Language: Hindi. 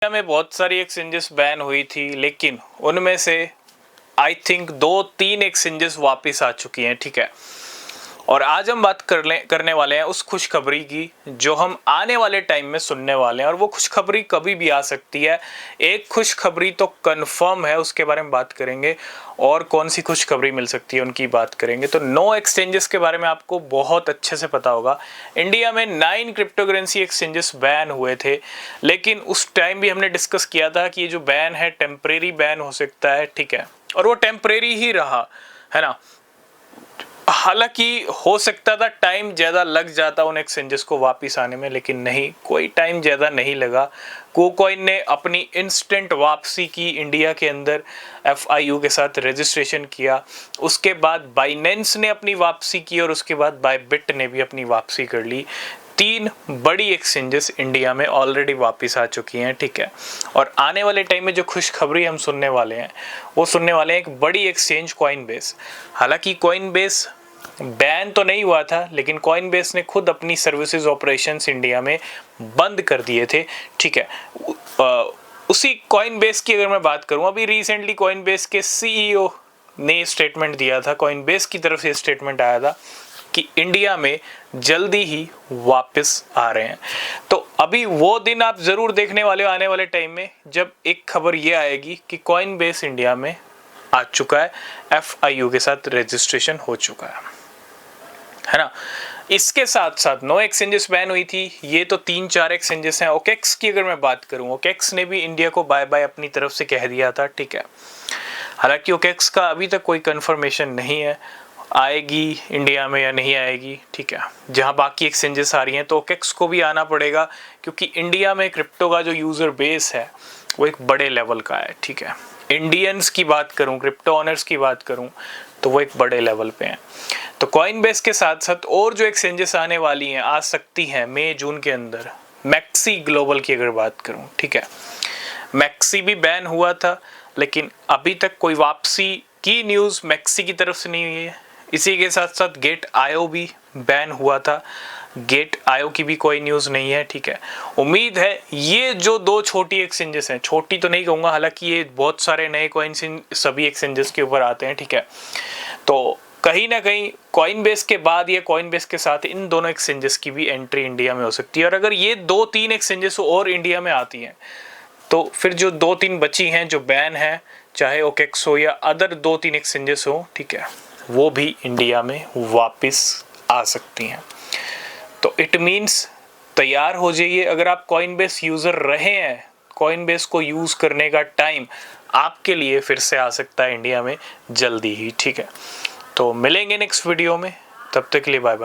इंडिया में बहुत सारी एक्सचेंजेस बैन हुई थी, लेकिन उनमें से आई थिंक 2-3 एक्सचेंजेस वापस आ चुकी हैं। ठीक है, और आज हम बात करने वाले हैं उस खुशखबरी की जो हम आने वाले टाइम में सुनने वाले हैं, और वो खुशखबरी कभी भी आ सकती है। एक खुशखबरी तो कंफर्म है, उसके बारे में बात करेंगे, और कौन सी खुशखबरी मिल सकती है उनकी बात करेंगे। तो 9 एक्सचेंजेस के बारे में आपको बहुत अच्छे से पता होगा। इंडिया में 9 क्रिप्टो करेंसी एक्सचेंजेस बैन हुए थे, लेकिन उस टाइम भी हमने डिस्कस किया था कि ये जो बैन है टेम्परेरी बैन हो सकता है। ठीक है, और वो टेम्परेरी ही रहा, है ना। हालांकि हो सकता था टाइम ज़्यादा लग जाता उन एक्सचेंजेस को वापस आने में, लेकिन नहीं, कोई टाइम ज़्यादा नहीं लगा। KuCoin ने अपनी इंस्टेंट वापसी की इंडिया के अंदर, FIU के साथ रजिस्ट्रेशन किया। उसके बाद बाइनेंस ने अपनी वापसी की, और उसके बाद बायबिट ने भी अपनी वापसी कर ली। 3 बड़ी एक्सचेंजेस इंडिया में ऑलरेडी वापस आ चुकी हैं। ठीक है, और आने वाले टाइम में जो खुशखबरी हम सुनने वाले हैं वो सुनने वाले हैं एक बड़ी एक्सचेंज कॉइनबेस। हालांकि कॉइनबेस बैन तो नहीं हुआ था, लेकिन कॉइनबेस ने खुद अपनी सर्विसेज ऑपरेशंस इंडिया में बंद कर दिए थे। ठीक है, उसी कॉइनबेस की अगर मैं बात करूं, अभी रिसेंटली कॉइनबेस के CEO ने स्टेटमेंट दिया था, कॉइनबेस की तरफ से स्टेटमेंट आया था कि इंडिया में जल्दी ही वापस आ रहे हैं। तो अभी वो दिन आप ज़रूर देखने वाले हो आने वाले टाइम में, जब एक खबर ये आएगी कि कॉइनबेस इंडिया में आ चुका है, FIU के साथ रजिस्ट्रेशन हो चुका है ना। इसके साथ साथ 9 एक्सचेंजेस बैन हुई थी, ये तो 3-4 एक्सचेंजेस हैं। OKEX की अगर मैं बात करूं, OKEX ने भी इंडिया को बाय बाय अपनी तरफ से कह दिया था। ठीक है, हालांकि OKEX का अभी तक कोई कंफर्मेशन नहीं है आएगी इंडिया में या नहीं आएगी। ठीक है, जहां बाकी एक्सचेंजेस आ रही हैं तो OKEX को भी आना पड़ेगा, क्योंकि इंडिया में क्रिप्टो का जो यूज़र बेस है वो एक बड़े लेवल का है। ठीक है, इंडियंस की बात करूं, क्रिप्टो ऑनर्स की बात करूं, तो वो एक बड़े लेवल पे हैं। तो कॉइनबेस के साथ साथ और जो एक्सचेंजेस आने वाली हैं, आ सकती हैं मई जून के अंदर। मैक्सी ग्लोबल की अगर बात करूं, ठीक है, मैक्सी भी बैन हुआ था, लेकिन अभी तक कोई वापसी की न्यूज़ मैक्सी की तरफ से नहीं हुई है। इसी के साथ साथ Gate.io भी बैन हुआ था, Gate.io की भी कोई न्यूज़ नहीं है। ठीक है, उम्मीद है ये जो 2 छोटी एक्सचेंजेस हैं, छोटी तो नहीं कहूँगा, हालांकि ये बहुत सारे नए कॉइन्स इन सभी एक्सचेंजेस के ऊपर आते हैं। ठीक है, तो कहीं ना कहीं कॉइनबेस के बाद या कॉइनबेस के साथ इन दोनों एक्सचेंजेस की भी एंट्री इंडिया में हो सकती है। और अगर ये 2-3 एक्सचेंजेस और इंडिया में आती हैं, तो फिर जो 2-3 बची हैं जो बैन है, चाहे OKEX हो या अदर 2-3 एक्सचेंजेस हो, ठीक है, वो भी इंडिया में वापस आ सकती हैं। तो इट मीन्स तैयार हो जाइए। अगर आप कॉइनबेस यूज़र रहे हैं, कॉइनबेस को यूज़ करने का टाइम आपके लिए फिर से आ सकता है इंडिया में जल्दी ही। ठीक है, तो मिलेंगे नेक्स्ट वीडियो में, तब तक के लिए बाय बाय।